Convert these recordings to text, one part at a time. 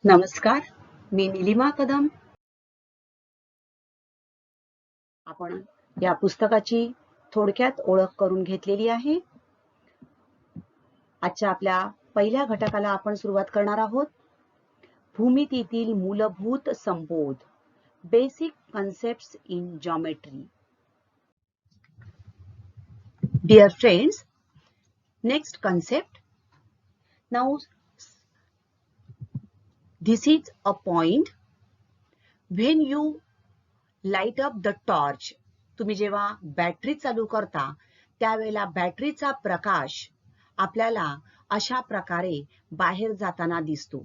नमस्कार, मी निलिमा कदम. आपण या पुस्तकाची थोडक्यात ओळख करून घेतलेली आहे. आजच्या आपल्या पहिल्या घटकाला आपण सुरुवात करणार आहोत. भूमितीतील मूलभूत संबोध, basic concepts in geometry. Dear friends, next concept. Now, this is a point. When you light up the torch, तुम्ही जेव्हा बॅटरी चालू करता त्यावेळेला बॅटरीचा प्रकाश आपल्याला अशा प्रकारे बाहेर जाताना दिसतो.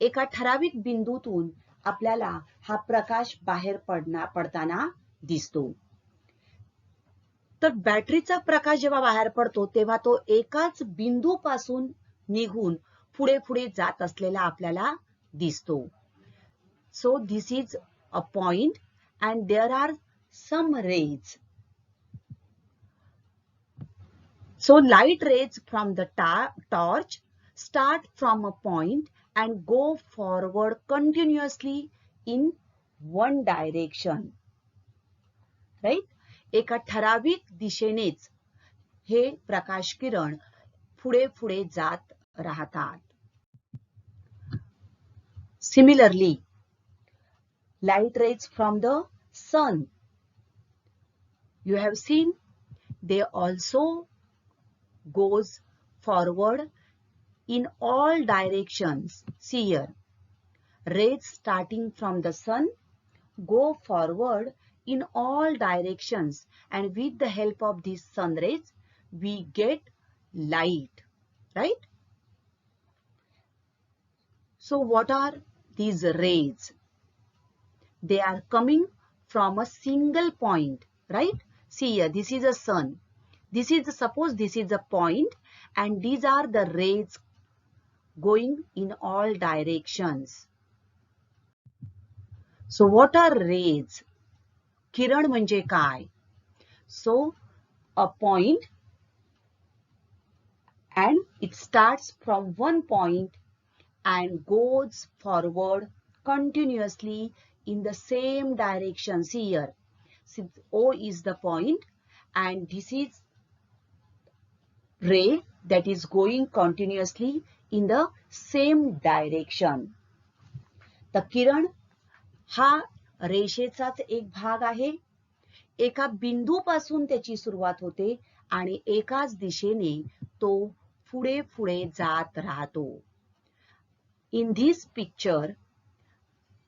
एका ठराविक बिंदूतून आपल्याला हा प्रकाश बाहेर पडताना दिसतो. तर बॅटरीचा प्रकाश जेव्हा बाहेर पडतो तेव्हा तो एकाच बिंदूपासून निघून पुढे पुढे जात असलेला आपल्याला दिसतो. So this is a point and there are some rays. So light rays from the torch start from a point and go forward continuously in one direction. Right? एका ठराविक दिशेनेच हे प्रकाश किरण पुढे पुढे जात राहतात. Similarly, light rays from the sun, you have seen, they also goes forward in all directions. See here, rays starting from the sun go forward in all directions, and with the help of these sun rays we get light, right? So what are these rays? They are coming from a single point, right? See here, this is a sun. Suppose this is a point, and these are the rays going in all directions. So what are rays? किरण म्हणजे काय? So a point, and it starts from one point and goes forward continuously in the same direction. See here, since O is the point and this is ray that is going continuously in the same direction. तर किरण हा रेषेचाच एक भाग आहे. एका बिंदूपासून त्याची सुरुवात होते आणि एकाच दिशेने तो पुढे पुढे जात राहतो. In this picture,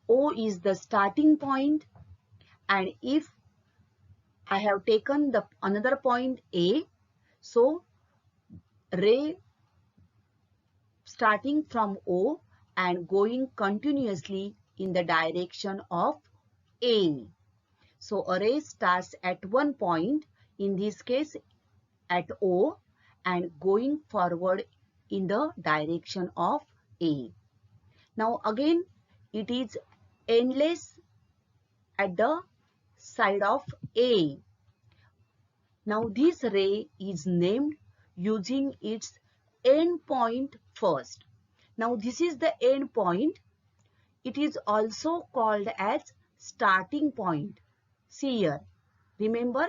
O is the starting point, and if I have taken the another point A, so ray starting from O and going continuously in the direction of A. So a ray starts at one point, in this case at O, and going forward in the direction of A. Now again it is endless at the side of A. Now this ray is named using its end point first. Now this is the end point. It is also called as starting point. See here, remember,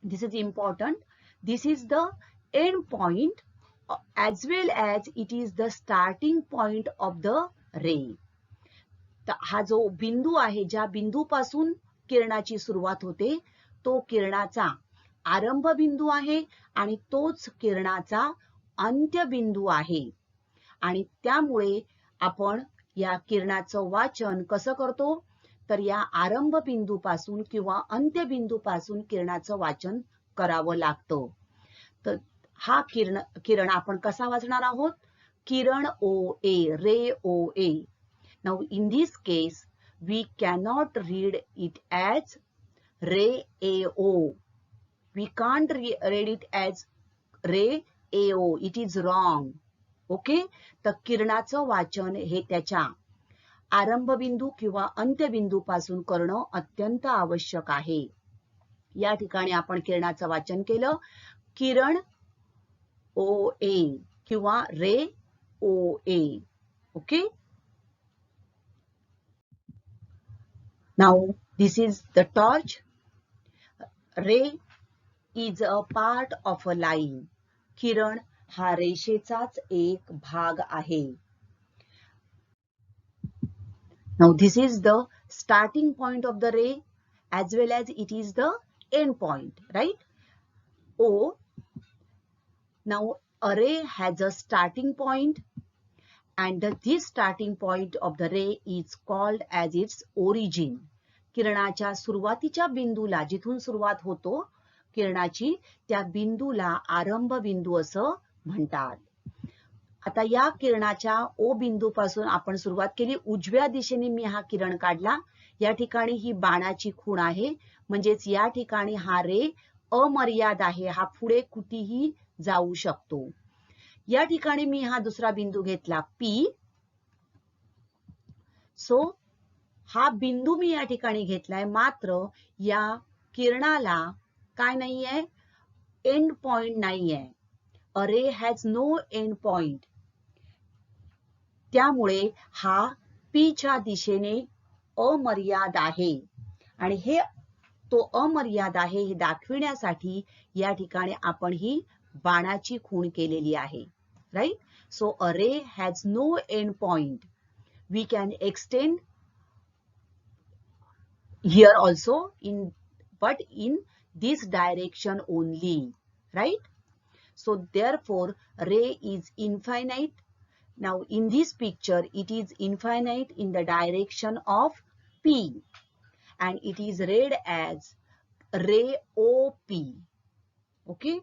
this is important. This is the end point as well as it is the starting point of the ray. हा जो बिंदू आहे, ज्या बिंदूपासून किरणाची सुरुवात होते तो किरणाचा आरंभ बिंदू आहे आणि तोच किरणाचा अंत्य बिंदू आहे. आणि त्यामुळे आपण या किरणाचं वाचन कसं करतो, तर या आरंभ बिंदूपासून किंवा अंत्य बिंदूपासून किरणाचं वाचन करावं लागतं. तर हा किरण आपण कसा वाचणार आहोत? किरण OA, ray OA. Now in this case we cannot read it as ray AO. We can't read it as ray AO. It is wrong. Okay? तर किरणाचं वाचन हे त्याच्या आरंभबिंदू किंवा अंत्यबिंदू पासून करणं अत्यंत आवश्यक आहे. या ठिकाणी आपण किरणाचं वाचन केलं. किरण ओ ए किंवा रे ओ ए. Okay. Now this is the torch. Ray is a part of a line. किरण हा रेषेचाच एक भाग आहे. Now this is the starting point of the ray as well as it is the end point, right? O. Now a ray has a starting point and this starting point of the ray is called as its origin. किरणाच्या सुरुवातीच्या बिंदूला, जिथून सुरुवात होतो किरणाची, त्या बिंदूला आरंभ बिंदू असं म्हणतात. आता या किरणाच्या ओ बिंदूपासून आपण सुरुवात केली. उजव्या दिशेने मी हा किरण काढला. या ठिकाणी ही बाणाची खूण आहे, म्हणजेच या ठिकाणी हा रे अमर्याद आहे, हा पुढे कुठेही जाऊ शकतो. या ठिकाणी मी हा दुसरा बिंदू घेतला P. सो हा बिंदू मी या ठिकाणी घेतलाय, मात्र या किरणाला काय नाहीये, एंड पॉइंट नाहीये. अ रे हॅज नो एंड पॉइंट. त्यामुळे हा P च्या दिशेने अमर्याद आहे आणि हे तो अमर्याद आहे हे दाखविण्यासाठी या ठिकाणी आपण ही बाणाची खूण केलेली आहे. Right? So a ray has no end point. We can extend here also but in this direction only. Right? So therefore ray is infinite. Now in this picture it is infinite in the direction of P and it is read as ray OP. Okay?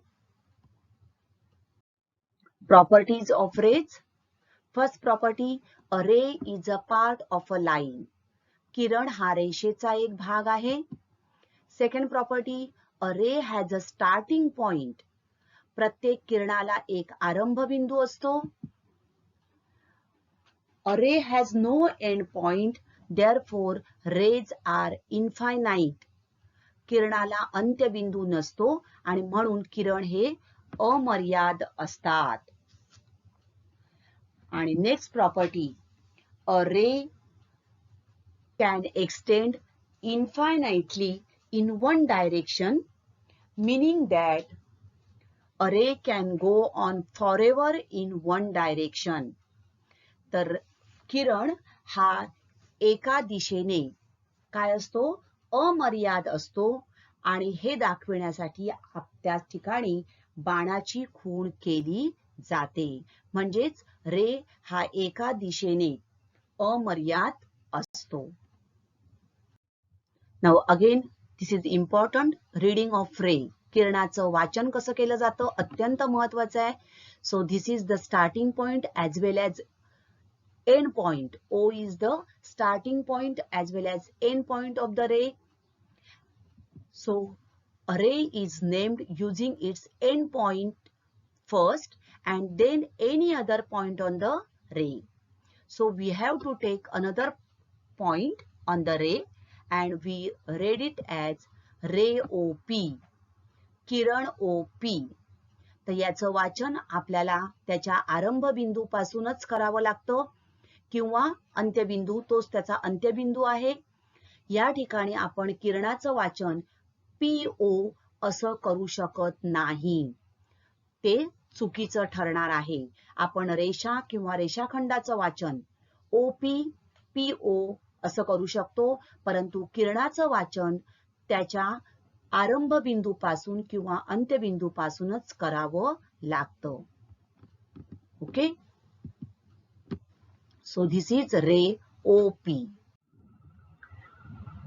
Properties of rays. First property, a ray is a part of a line. किरण हा रेषेचा एक भाग आहे. Second property, a ray has a starting point. प्रत्येक किरणाला एक आरंभ बिंदू असतो. A ray has no end point, therefore rays are infinite. किरणाला अंत्यबिंदू नसतो आणि म्हणून किरण हे अमर्याद असतात. आणि next property, a ray can extend infinitely in one direction, meaning that a ray can go on forever in one direction. तर किरण हा एका दिशेने काय असतो, अमर्याद असतो आणि हे दाखविण्यासाठी त्या ठिकाणी बाणाची खूण केली जाते. म्हणजेच रे हा एका दिशेने अमर्याद असतो. Now again this is important, reading of ray. किरणाचं वाचन कसं केलं जातं अत्यंत महत्वाचं आहे. So this is the starting point as well as end point. O is the starting point as well as end point of the ray. So a ray is named using its end point first and then any other point on the ray. So we have to take another point on the ray and we read it as ray OP. Kiran OP. तर याचं वाचन आपल्याला त्याच्या आरंभ बिंदू पासूनच करावं लागतं किंवा अंत्यबिंदू, तोच त्याचा अंत्यबिंदू आहे. या ठिकाणी आपण किरणाचं वाचन PO असं करू शकत नाही, ते चुकीचं ठरणार आहे. आपण रेषा किंवा रेषाखंडाचं वाचन OP PO असं करू शकतो, परंतु किरणाचं वाचन त्याच्या आरंभ बिंदू पासून किंवा अंत्यबिंदू पासूनच करावं लागतं. Okay. So this is ray OP.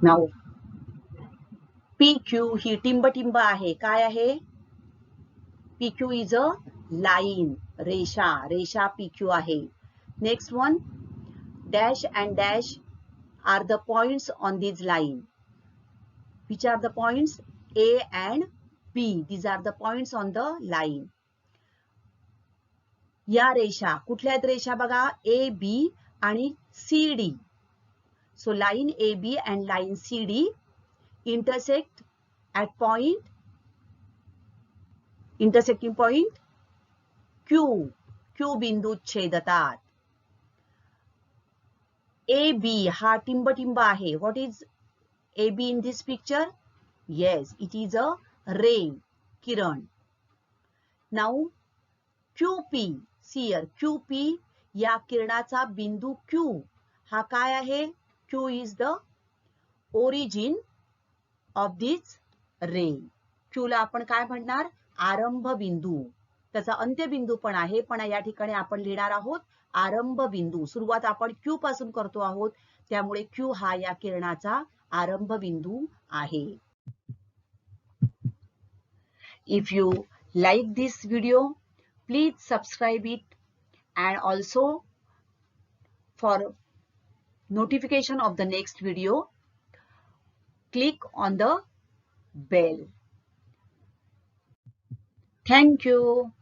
Now PQ ही टिंब आहे. काय आहे? PQ is a line. रेषा PQ आहे. Next one, dash and dash are the points on this line. Which are the points? A and B. These are the points on the line. या रेषा कुठल्या आहेत रेषा बघा, A, B आणि CD. So line AB and line CD intersect at intersecting point Q. Q बिंदूत छेदतात. AB हा टिंब आहे. What is AB in this picture? Yes, it is a ray, kiran. Now QP, see here, QP या किरणाचा बिंदू Q हा काय आहे? Q is the origin of this ray. Q ला आपण काय म्हणणार? आरंभ बिंदू. त्याचा अंत्यबिंदू पण आहे, पण या ठिकाणी आपण लिहिणार आहोत आरंभ बिंदू. सुरुवात आपण Q पासून करतो आहोत, त्यामुळे Q हा या किरणाचा आरंभ बिंदू आहे. If you like this video, please subscribe it, and also for notification of the next video, click on the bell. Thank you.